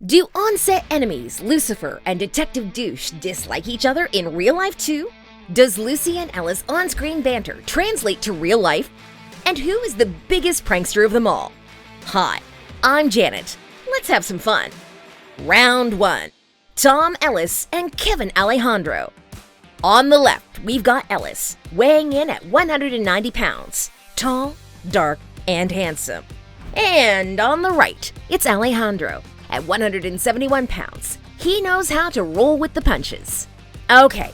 Do on-set enemies Lucifer and Detective Douche dislike each other in real life too? Does Luci and Ella's on-screen banter translate to real life? And who is the biggest prankster of them all? Hi, I'm Janet. Let's have some fun. Round 1. Tom Ellis and Kevin Alejandro. On the left, we've got Ellis, weighing in at 190 pounds. Tall, dark, and handsome. And on the right, it's Alejandro. At 171 pounds, he knows how to roll with the punches. Okay,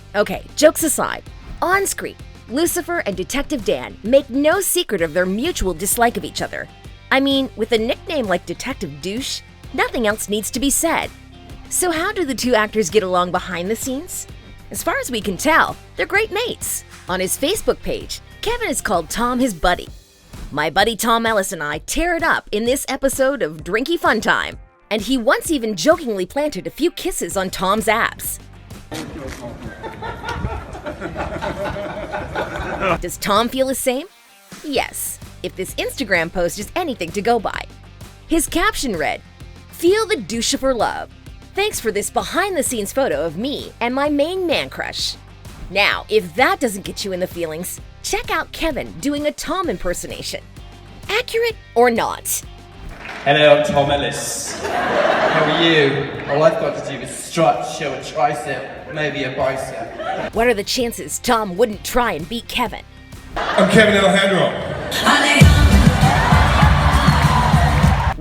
jokes aside. On screen, Lucifer and Detective Dan make no secret of their mutual dislike of each other. I mean, with a nickname like Detective Douche, nothing else needs to be said. So how do the two actors get along behind the scenes? As far as we can tell, they're great mates. On his Facebook page, Kevin has called Tom his buddy. My buddy Tom Ellis and I tear it up in this episode of Drinky Fun Time. And he once even jokingly planted a few kisses on Tom's abs. Does Tom feel the same? Yes, if this Instagram post is anything to go by. His caption read, "Feel the douche for love. Thanks for this behind-the-scenes photo of me and my main man crush." Now, if that doesn't get you in the feelings, check out Kevin doing a Tom impersonation. Accurate or not? Hello, I'm Tom Ellis. How are you? All I've got to do is strut, show a tricep, maybe a bicep. What are the chances Tom wouldn't try and beat Kevin? I'm Kevin Alejandro.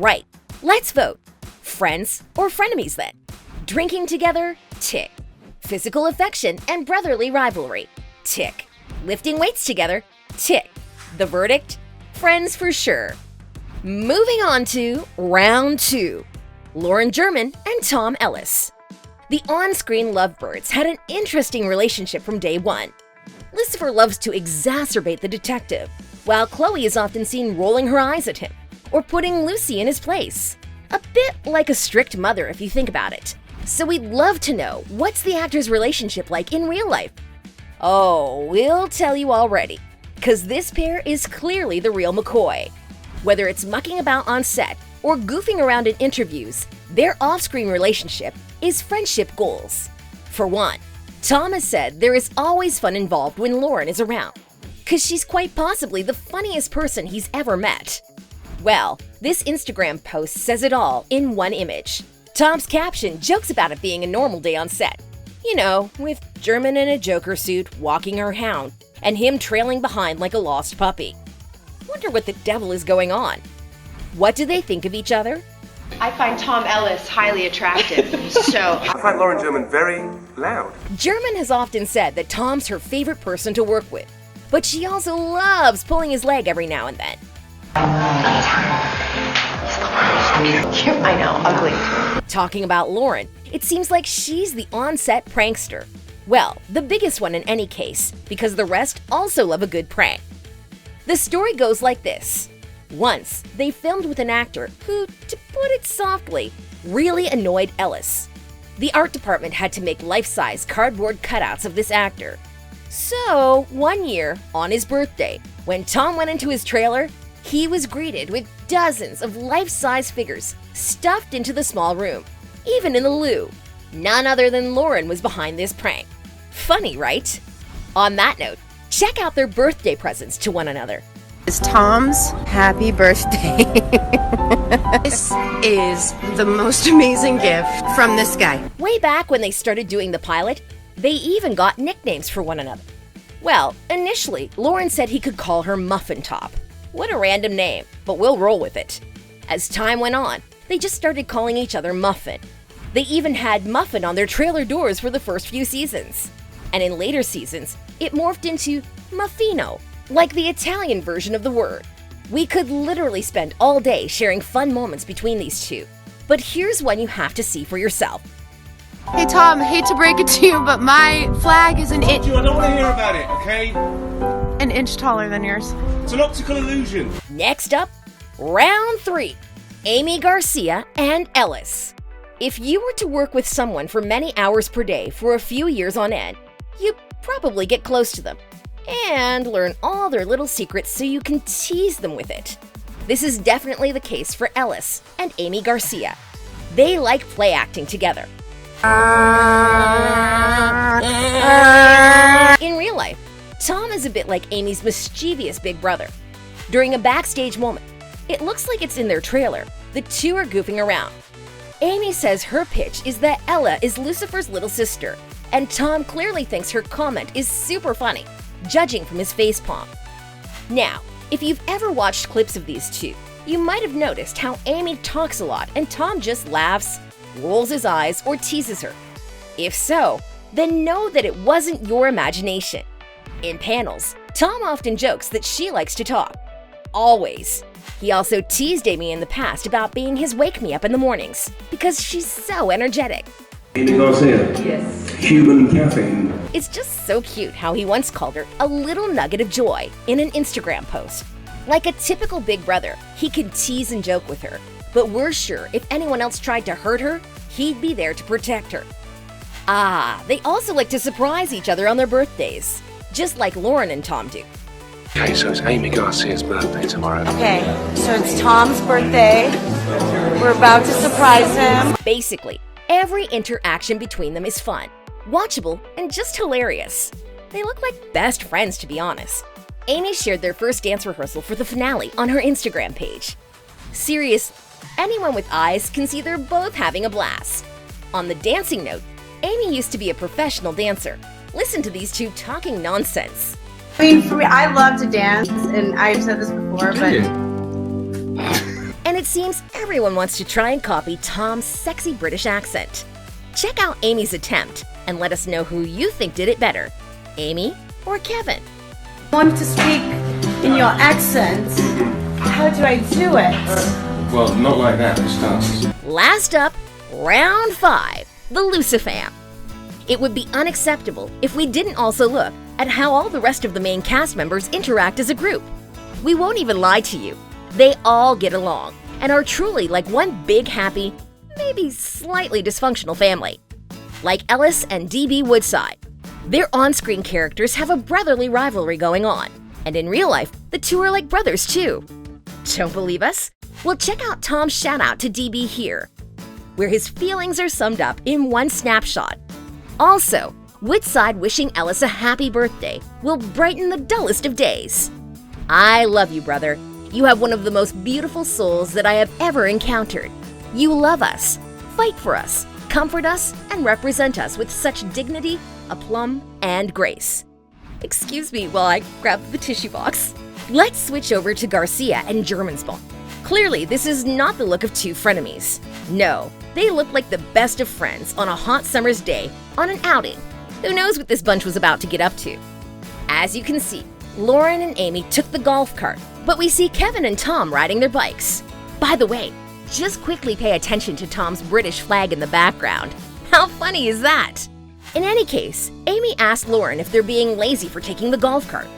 Right, let's vote. Friends or frenemies then? Drinking together? Tick. Physical affection and brotherly rivalry? Tick. Lifting weights together? Tick. The verdict? Friends for sure. Moving on to Round 2. Lauren German and Tom Ellis. The on-screen lovebirds had an interesting relationship from day one. Lucifer loves to exacerbate the detective, while Chloe is often seen rolling her eyes at him, or putting Luci in his place. A bit like a strict mother if you think about it. So we'd love to know, what's the actors' relationship like in real life? Oh, we'll tell you already, because this pair is clearly the real McCoy. Whether it's mucking about on set or goofing around in interviews, their off-screen relationship is friendship goals. For one, Tom has said there is always fun involved when Lauren is around, because she's quite possibly the funniest person he's ever met. Well, this Instagram post says it all in one image. Tom's caption jokes about it being a normal day on set. You know, with German in a Joker suit walking her hound, and him trailing behind like a lost puppy. Wonder what the devil is going on. What do they think of each other? I find Tom Ellis highly attractive, so... I find Lauren German very loud. German has often said that Tom's her favorite person to work with, but she also loves pulling his leg every now and then. I know, ugly. Talking about Lauren, it seems like she's the on-set prankster. Well, the biggest one in any case, because the rest also love a good prank. The story goes like this. Once, they filmed with an actor who, to put it softly, really annoyed Ellis. The art department had to make life-size cardboard cutouts of this actor. So, one year, on his birthday, when Tom went into his trailer, he was greeted with dozens of life-size figures stuffed into the small room, even in the loo. None other than Lauren was behind this prank. Funny, right? On that note, check out their birthday presents to one another. It's Tom's happy birthday. This is the most amazing gift from this guy. Way back when they started doing the pilot, they even got nicknames for one another. Well, initially, Lauren said he could call her Muffin Top. What a random name, but we'll roll with it. As time went on, they just started calling each other Muffin. They even had Muffin on their trailer doors for the first few seasons. And in later seasons, it morphed into Muffino, like the Italian version of the word. We could literally spend all day sharing fun moments between these two. But here's one you have to see for yourself. Hey Tom, hate to break it to you, but my flag is I don't want to hear about it, okay? an inch taller than yours. It's an optical illusion. Next up, Round 3. Aimee Garcia and Ellis. If you were to work with someone for many hours per day for a few years on end, you probably get close to them and learn all their little secrets so you can tease them with it. This is definitely the case for Ellis and Aimee Garcia. They like play acting together. In real life, Tom is a bit like Aimee's mischievous big brother. During a backstage moment, it looks like it's in their trailer, the two are goofing around. Aimee says her pitch is that Ella is Lucifer's little sister, and Tom clearly thinks her comment is super funny, judging from his facepalm. Now, if you've ever watched clips of these two, you might have noticed how Aimee talks a lot and Tom just laughs, rolls his eyes, or teases her. If so, then know that it wasn't your imagination. In panels, Tom often jokes that she likes to talk. Always. He also teased Aimee in the past about being his wake-me-up in the mornings, because she's so energetic. Aimee Garcia. Yes. Human caffeine. It's just so cute how he once called her a little nugget of joy in an Instagram post. Like a typical big brother, he can tease and joke with her, but we're sure if anyone else tried to hurt her, he'd be there to protect her. They also like to surprise each other on their birthdays, just like Lauren and Tom do. Okay, so it's Aimee Garcia's birthday tomorrow. Okay, so it's Tom's birthday. We're about to surprise him. Basically, every interaction between them is fun, watchable, and just hilarious. They look like best friends, to be honest. Aimee shared their first dance rehearsal for the finale on her Instagram page. Serious, anyone with eyes can see they're both having a blast. On the dancing note, Aimee used to be a professional dancer. Listen to these two talking nonsense. I mean, for me, I love to dance, and I've said this before, but And it seems everyone wants to try and copy Tom's sexy British accent. Check out Aimee's attempt and let us know who you think did it better, Aimee or Kevin. I want to speak in your accent. How do I do it? Well, not like that, it starts. Last up, round 5, the Lucifam. It would be unacceptable if we didn't also look at how all the rest of the main cast members interact as a group. We won't even lie to you. They all get along and are truly like one big happy, maybe slightly dysfunctional family. Like Ellis and DB Woodside. Their on-screen characters have a brotherly rivalry going on, and in real life, the two are like brothers too. Don't believe us? Well, check out Tom's shout-out to DB here, where his feelings are summed up in one snapshot. Also, Woodside wishing Ellis a happy birthday will brighten the dullest of days. I love you, brother. You have one of the most beautiful souls that I have ever encountered. You love us, fight for us, comfort us, and represent us with such dignity, aplomb, and grace. Excuse me while I grab the tissue box. Let's switch over to Garcia and Germansbaum. Clearly, this is not the look of two frenemies. No, they look like the best of friends on a hot summer's day on an outing. Who knows what this bunch was about to get up to? As you can see, Lauren and Aimee took the golf cart, but we see Kevin and Tom riding their bikes. By the way, just quickly pay attention to Tom's British flag in the background. How funny is that? In any case, Aimee asked Lauren if they're being lazy for taking the golf cart.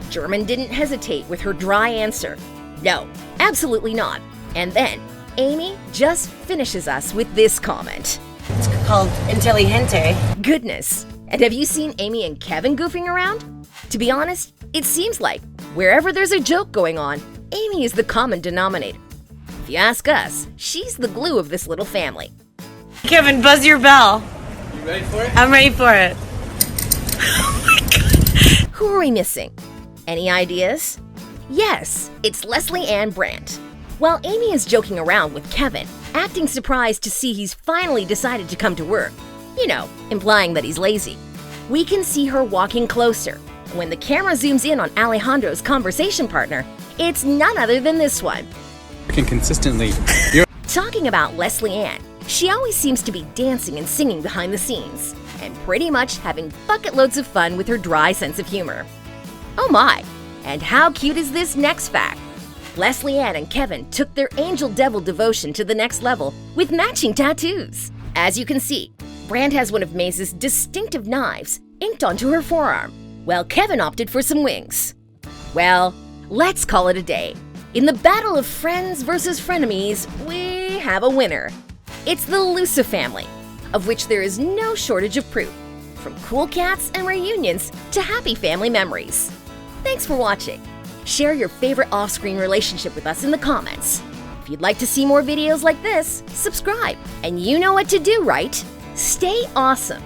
German didn't hesitate with her dry answer. No, absolutely not. And then, Aimee just finishes us with this comment. It's called Intelligente. Goodness. And have you seen Aimee and Kevin goofing around? To be honest, it seems like wherever there's a joke going on, Aimee is the common denominator. If you ask us, she's the glue of this little family. Kevin, buzz your bell. You ready for it? I'm ready for it. Who are we missing? Any ideas? Yes, it's Lesley-Ann Brandt. While Aimee is joking around with Kevin, acting surprised to see he's finally decided to come to work, you know, implying that he's lazy, we can see her walking closer. When the camera zooms in on Alejandro's conversation partner, it's none other than this one. Working consistently. Talking about Lesley-Ann, she always seems to be dancing and singing behind the scenes, and pretty much having bucket loads of fun with her dry sense of humor. Oh my, and how cute is this next fact? Lesley-Ann and Kevin took their angel-devil devotion to the next level with matching tattoos. As you can see, Brandt has one of Maze's distinctive knives inked onto her forearm, while Kevin opted for some wings. Well, let's call it a day. In the battle of friends versus frenemies, we have a winner. It's the Lucifer family, of which there is no shortage of proof, from cool cats and reunions to happy family memories. Thanks for watching. Share your favorite off-screen relationship with us in the comments. If you'd like to see more videos like this, subscribe. And you know what to do, right? Stay awesome.